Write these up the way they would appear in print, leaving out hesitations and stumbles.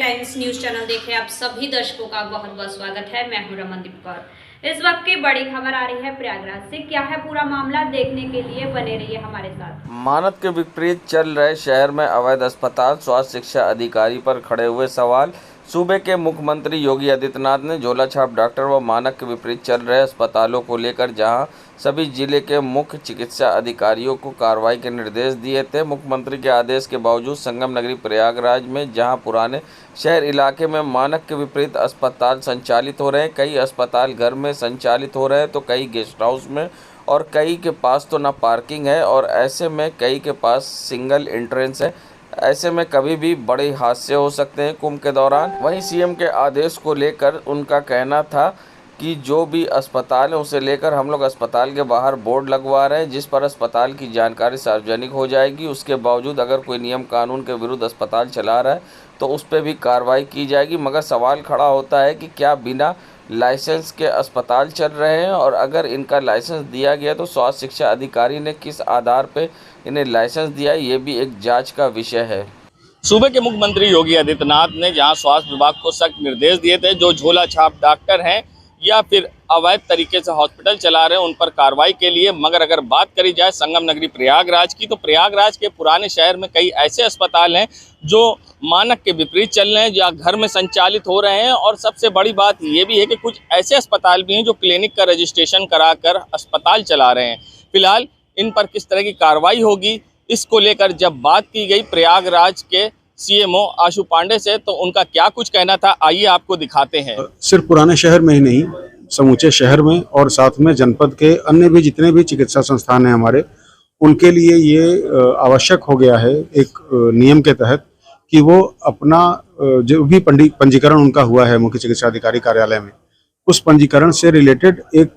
Times news channel देखे आप सभी दर्शकों का बहुत बहुत स्वागत है। मैं हूं रमनदीप कौर। इस वक्त की बड़ी खबर आ रही है प्रयागराज से। क्या है पूरा मामला, देखने के लिए बने रहिए हमारे साथ। मानक के विपरीत चल रहे शहर में अवैध अस्पताल, स्वास्थ्य शिक्षा अधिकारी पर खड़े हुए सवाल। सूबे के मुख्यमंत्री योगी आदित्यनाथ ने झोला छाप डॉक्टर व मानक के विपरीत चल रहे अस्पतालों को लेकर जहां सभी जिले के मुख्य चिकित्सा अधिकारियों को कार्रवाई के निर्देश दिए थे। मुख्यमंत्री के आदेश के बावजूद संगम नगरी प्रयागराज में जहां पुराने शहर इलाके में मानक के विपरीत अस्पताल संचालित हो रहे हैं, कई अस्पताल घर में संचालित हो रहे हैं तो कई गेस्ट हाउस में, और कई के पास तो ना पार्किंग है और ऐसे में कई के पास सिंगल एंट्रेंस है। ऐसे में कभी भी बड़े हादसे हो सकते हैं कुंभ के दौरान। वहीं सीएम के आदेश को लेकर उनका कहना था कि जो भी अस्पताल है उसे लेकर हम लोग अस्पताल के बाहर बोर्ड लगवा रहे हैं जिस पर अस्पताल की जानकारी सार्वजनिक हो जाएगी। उसके बावजूद अगर कोई नियम कानून के विरुद्ध अस्पताल चला रहा है तो उस पर भी कार्रवाई की जाएगी। मगर सवाल खड़ा होता है कि क्या बिना लाइसेंस के अस्पताल चल रहे हैं, और अगर इनका लाइसेंस दिया गया तो स्वास्थ्य शिक्षा अधिकारी ने किस आधार पे इन्हें लाइसेंस दिया है, ये भी एक जांच का विषय है। सूबे के मुख्यमंत्री योगी आदित्यनाथ ने जहां स्वास्थ्य विभाग को सख्त निर्देश दिए थे, जो झोला छाप डॉक्टर हैं या फिर अवैध तरीके से हॉस्पिटल चला रहे हैं उन पर कार्रवाई के लिए। मगर अगर बात करी जाए संगम नगरी प्रयागराज की, तो प्रयागराज के पुराने शहर में कई ऐसे अस्पताल हैं जो मानक के विपरीत चल रहे हैं या घर में संचालित हो रहे हैं। और सबसे बड़ी बात ये भी है कि कुछ ऐसे अस्पताल भी हैं जो क्लिनिक का रजिस्ट्रेशन कराकर अस्पताल चला रहे हैं। फिलहाल इन पर किस तरह की कार्रवाई होगी, इसको लेकर जब बात की गई प्रयागराज के सीएमओ आशु पांडे से, तो उनका क्या कुछ कहना था, आइए आपको दिखाते हैं। सिर्फ पुराने शहर में ही नहीं, समूचे शहर में और साथ में जनपद के अन्य भी जितने भी चिकित्सा संस्थान हैं हमारे, उनके लिए ये आवश्यक हो गया है एक नियम के तहत कि वो अपना जो भी पंजीकरण उनका हुआ है मुख्य चिकित्सा अधिकारी कार्यालय में, उस पंजीकरण से रिलेटेड एक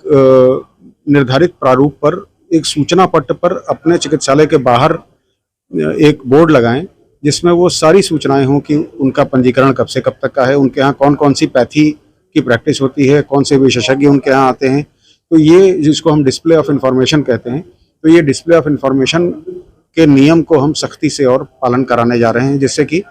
निर्धारित प्रारूप पर एक सूचना पट्ट पर अपने चिकित्सालय के बाहर एक बोर्ड लगाएं जिसमें वो सारी सूचनाएं हों कि उनका पंजीकरण कब से कब तक का है, उनके यहाँ कौन कौन सी पैथी की प्रैक्टिस होती है, कौन से विशेषज्ञ उनके यहाँ आते हैं। तो ये जिसको हम डिस्प्ले ऑफ इंफॉर्मेशन कहते हैं, तो ये डिस्प्ले ऑफ इंफॉर्मेशन के नियम को हम सख्ती से और पालन कराने जा रहे हैं, जिससे कि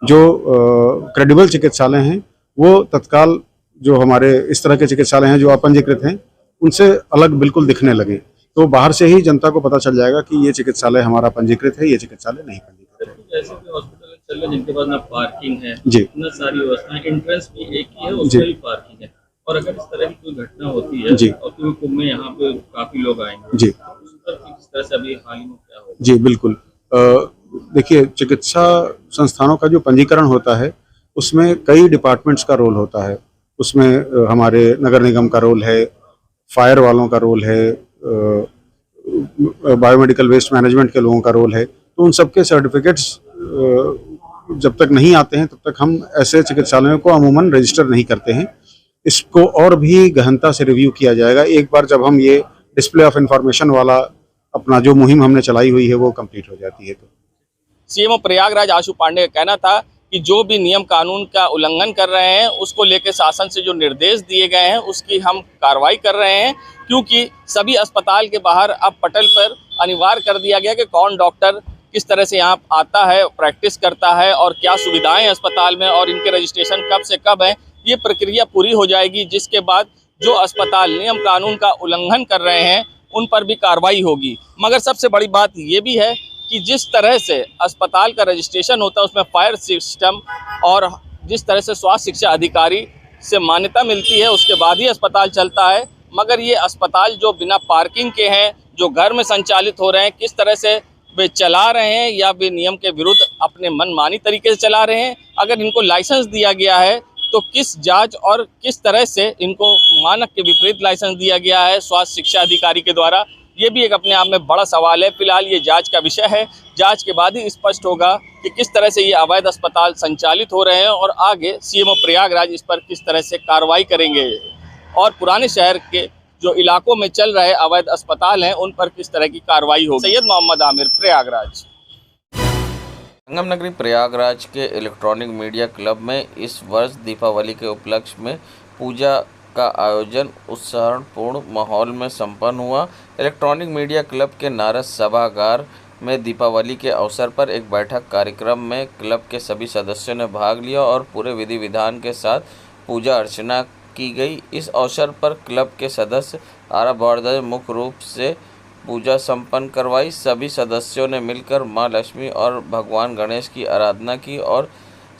जो क्रेडिबल चिकित्सालय हैं वो तत्काल जो हमारे इस तरह के चिकित्सालय हैं जो अपंजीकृत हैं उनसे अलग बिल्कुल दिखने लगे। तो बाहर से ही जनता को पता चल जाएगा कि ये चिकित्सालय हमारा पंजीकृत है, ये चिकित्सालय नहीं पंजीकृत है। ऐसे भी हॉस्पिटल चल रहे हैं जिनके पास ना पार्किंग है, जी, इतना सारी व्यवस्थाएं, एंट्रेंस भी एक ही है, उसमें भी पार्किंग है, और अगर इस तरह की कोई घटना होती है जी, और क्योंकि कुंभ में यहाँ पे काफी लोग आएंगे जी, तो उस पर किस तरह से अभी हाल ही में क्या होगा? जी बिल्कुल। देखिए, चिकित्सा संस्थानों का जो पंजीकरण होता है उसमें कई डिपार्टमेंट्स का रोल होता है। उसमें हमारे नगर निगम का रोल है, फायर वालों का रोल है, बायोमेडिकल वेस्ट मैनेजमेंट के लोगों का रोल है। तो उन सबके सर्टिफिकेट्स जब तक नहीं आते हैं तब तक हम ऐसे चिकित्सालयों को अमूमन रजिस्टर नहीं करते हैं। इसको और भी गहनता से रिव्यू किया जाएगा एक बार जब हम ये डिस्प्ले ऑफ इंफॉर्मेशन वाला अपना जो मुहिम हमने चलाई हुई है वो कंप्लीट हो जाती है। तो सीएमओ प्रयागराज आशु पांडे का कहना था कि जो भी नियम कानून का उल्लंघन कर रहे हैं उसको लेकर शासन से जो निर्देश दिए गए हैं उसकी हम कार्रवाई कर रहे हैं, क्योंकि सभी अस्पताल के बाहर अब पटल पर अनिवार्य कर दिया गया कि कौन डॉक्टर किस तरह से यहाँ आता है, प्रैक्टिस करता है और क्या सुविधाएं अस्पताल में और इनके रजिस्ट्रेशन कब से कब है। ये प्रक्रिया पूरी हो जाएगी जिसके बाद जो अस्पताल नियम कानून का उल्लंघन कर रहे हैं उन पर भी कार्रवाई होगी। मगर सबसे बड़ी बात ये भी है कि जिस तरह से अस्पताल का रजिस्ट्रेशन होता है उसमें फायर सिस्टम और जिस तरह से स्वास्थ्य शिक्षा अधिकारी से मान्यता मिलती है उसके बाद ही अस्पताल चलता है। मगर ये अस्पताल जो बिना पार्किंग के हैं, जो घर में संचालित हो रहे हैं, किस तरह से वे चला रहे हैं या वे नियम के विरुद्ध अपने मनमानी तरीके से चला रहे हैं। अगर इनको लाइसेंस दिया गया है तो किस जांच और किस तरह से इनको मानक के विपरीत लाइसेंस दिया गया है स्वास्थ्य शिक्षा अधिकारी के द्वारा, ये भी एक अपने आप में बड़ा सवाल है। फिलहाल ये जांच का विषय है, जांच के बाद ही स्पष्ट होगा कि किस तरह से ये अवैध अस्पताल संचालित हो रहे हैं और आगे सीएमओ प्रयागराज इस पर किस तरह से कार्रवाई करेंगे और पुराने शहर के जो इलाकों में चल रहे अवैध अस्पताल हैं उन पर किस तरह की कार्रवाई होगी। सैयद मोहम्मद आमिर, प्रयागराज। संगम नगरी प्रयागराज के इलेक्ट्रॉनिक मीडिया क्लब में इस वर्ष दीपावली के उपलक्ष्य में पूजा का आयोजन उत्साहपूर्ण माहौल में संपन्न हुआ। इलेक्ट्रॉनिक मीडिया क्लब के नारद सभागार में दीपावली के अवसर पर एक बैठक कार्यक्रम में क्लब के सभी सदस्यों ने भाग लिया और पूरे विधि विधान के साथ पूजा अर्चना की गई। इस अवसर पर क्लब के सदस्य आरा भारद्वाज मुख्य रूप से पूजा संपन्न करवाई। सभी सदस्यों ने मिलकर मां लक्ष्मी और भगवान गणेश की आराधना की और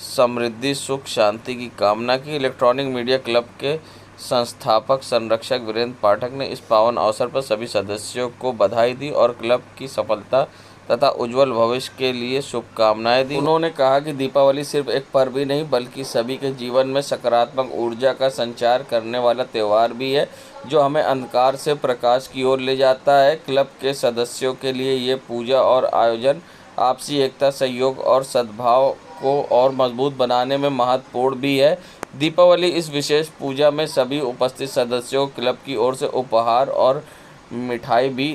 समृद्धि, सुख, शांति की कामना की। इलेक्ट्रॉनिक मीडिया क्लब के संस्थापक संरक्षक वीरेंद्र पाठक ने इस पावन अवसर पर सभी सदस्यों को बधाई दी और क्लब की सफलता तथा उज्जवल भविष्य के लिए शुभकामनाएं दी। उन्होंने कहा कि दीपावली सिर्फ एक पर्व ही नहीं बल्कि सभी के जीवन में सकारात्मक ऊर्जा का संचार करने वाला त्यौहार भी है, जो हमें अंधकार से प्रकाश की ओर ले जाता है। क्लब के सदस्यों के लिए ये पूजा और आयोजन आपसी एकता, सहयोग और सद्भाव को और मजबूत बनाने में महत्वपूर्ण भी है। दीपावली इस विशेष पूजा में सभी उपस्थित सदस्यों को क्लब की ओर से उपहार और मिठाई भी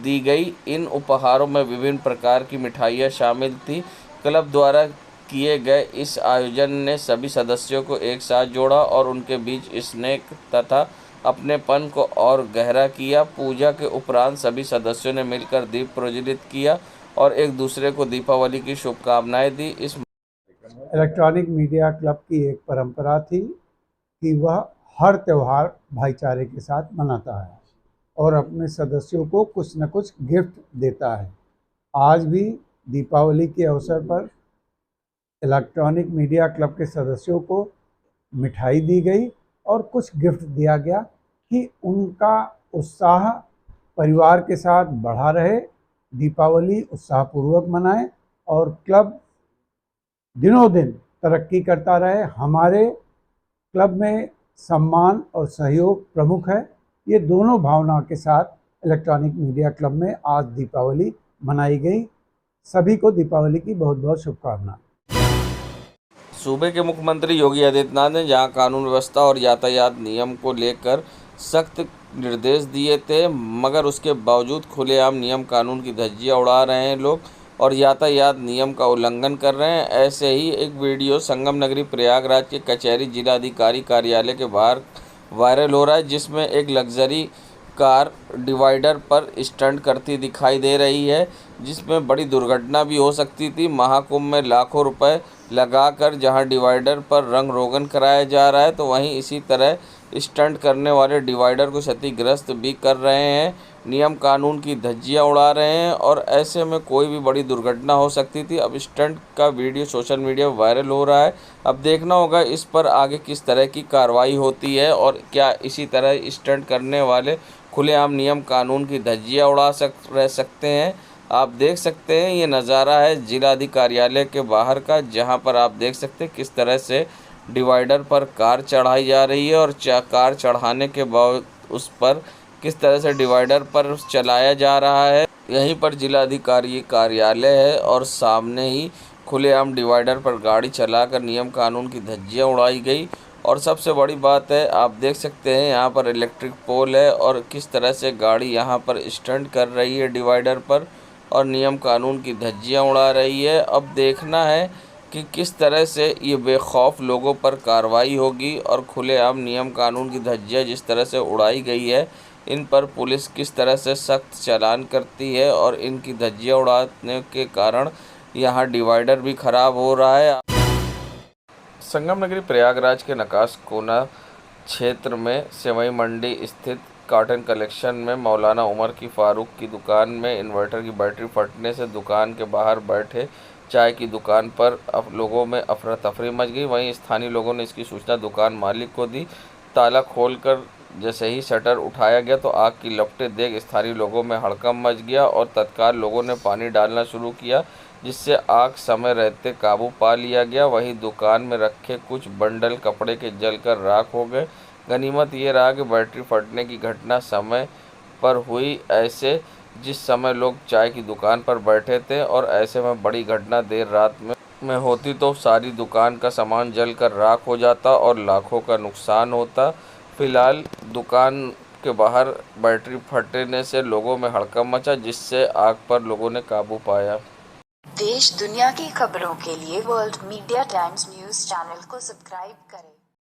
दी गई। इन उपहारों में विभिन्न प्रकार की मिठाइयाँ शामिल थी। क्लब द्वारा किए गए इस आयोजन ने सभी सदस्यों को एक साथ जोड़ा और उनके बीच स्नेह तथा अपनेपन को और गहरा किया। पूजा के उपरांत सभी सदस्यों ने मिलकर दीप प्रज्वलित किया और एक दूसरे को दीपावली की शुभकामनाएं दी। इस इलेक्ट्रॉनिक मीडिया क्लब की एक परंपरा थी कि वह हर त्यौहार भाईचारे के साथ मनाता है और अपने सदस्यों को कुछ न कुछ गिफ्ट देता है। आज भी दीपावली के अवसर पर इलेक्ट्रॉनिक मीडिया क्लब के सदस्यों को मिठाई दी गई और कुछ गिफ्ट दिया गया कि उनका उत्साह परिवार के साथ बढ़ा रहे, दीपावली उत्साहपूर्वक मनाएं और क्लब दिनों दिन तरक्की करता रहे। हमारे क्लब में सम्मान और सहयोग प्रमुख है। ये दोनों भावना के साथ इलेक्ट्रॉनिक मीडिया क्लब में आज दीपावली मनाई गई। सभी को दीपावली की बहुत बहुत शुभकामनाएं। सूबे के मुख्यमंत्री योगी आदित्यनाथ ने जहां कानून व्यवस्था और यातायात नियम को लेकर सख्त निर्देश दिए थे, मगर उसके बावजूद खुलेआम नियम कानून की धज्जियां उड़ा रहे हैं लोग और यातायात नियम का उल्लंघन कर रहे हैं। ऐसे ही एक वीडियो संगम नगरी प्रयागराज के कचहरी जिलाधिकारी कार्यालय के बाहर वायरल हो रहा है, जिसमें एक लग्जरी कार डिवाइडर पर स्टंट करती दिखाई दे रही है, जिसमें बड़ी दुर्घटना भी हो सकती थी। महाकुंभ में लाखों रुपए लगाकर जहां डिवाइडर पर रंग रोगन कराया जा रहा है, तो वहीं इसी तरह स्टंट करने वाले डिवाइडर को क्षतिग्रस्त भी कर रहे हैं, नियम कानून की धज्जियां उड़ा रहे हैं और ऐसे में कोई भी बड़ी दुर्घटना हो सकती थी। अब स्टंट का वीडियो सोशल मीडिया पर वायरल हो रहा है। अब देखना होगा इस पर आगे किस तरह की कार्रवाई होती है और क्या इसी तरह स्टंट करने वाले खुलेआम नियम कानून की धज्जियां उड़ा रह सकते हैं। आप देख सकते हैं ये नज़ारा है जिलाधिकारियालय के बाहर का, जहां पर आप देख सकते हैं किस तरह से डिवाइडर पर कार चढ़ाई जा रही है और कार चढ़ाने के बाद उस पर किस तरह से डिवाइडर पर चलाया जा रहा है। यहीं पर जिलाधिकारी कार्यालय है और सामने ही खुलेआम डिवाइडर पर गाड़ी चलाकर नियम कानून की धज्जियां उड़ाई गई। और सबसे बड़ी बात है, आप देख सकते हैं यहाँ पर इलेक्ट्रिक पोल है और किस तरह से गाड़ी यहाँ पर स्टंट कर रही है डिवाइडर पर और नियम कानून की धज्जियां उड़ा रही है। अब देखना है कि किस तरह से ये बेखौफ लोगों पर कार्रवाई होगी और खुलेआम नियम कानून की धज्जियां जिस तरह से उड़ाई गई है, इन पर पुलिस किस तरह से सख्त चालान करती है और इनकी धज्जियां उड़ाने के कारण यहाँ डिवाइडर भी खराब हो रहा है। संगम नगरी प्रयागराज के नकाश कोना क्षेत्र में सेवई मंडी स्थित कॉटन कलेक्शन में मौलाना उमर की फारूक की दुकान में इन्वर्टर की बैटरी फटने से दुकान के बाहर बैठे चाय की दुकान पर लोगों में अफरा तफरी मच गई। वहीं स्थानीय लोगों ने इसकी सूचना दुकान मालिक को दी। ताला खोलकर जैसे ही शटर उठाया गया तो आग की लपटें देख स्थानीय लोगों में हड़कंप मच गया और तत्काल लोगों ने पानी डालना शुरू किया, जिससे आग समय रहते काबू पा लिया गया। वहीं दुकान में रखे कुछ बंडल कपड़े के जलकर राख हो गए। गनीमत ये रहा कि बैटरी फटने की घटना समय पर हुई, ऐसे जिस समय लोग चाय की दुकान पर बैठे थे और ऐसे में बड़ी घटना देर रात में होती तो सारी दुकान का सामान जलकर राख हो जाता और लाखों का नुकसान होता। फिलहाल दुकान के बाहर बैटरी फटने से लोगों में हड़कंप मचा, जिससे आग पर लोगों ने काबू पाया। देश दुनिया की खबरों के लिए world media times news channel को सब्सक्राइब करें।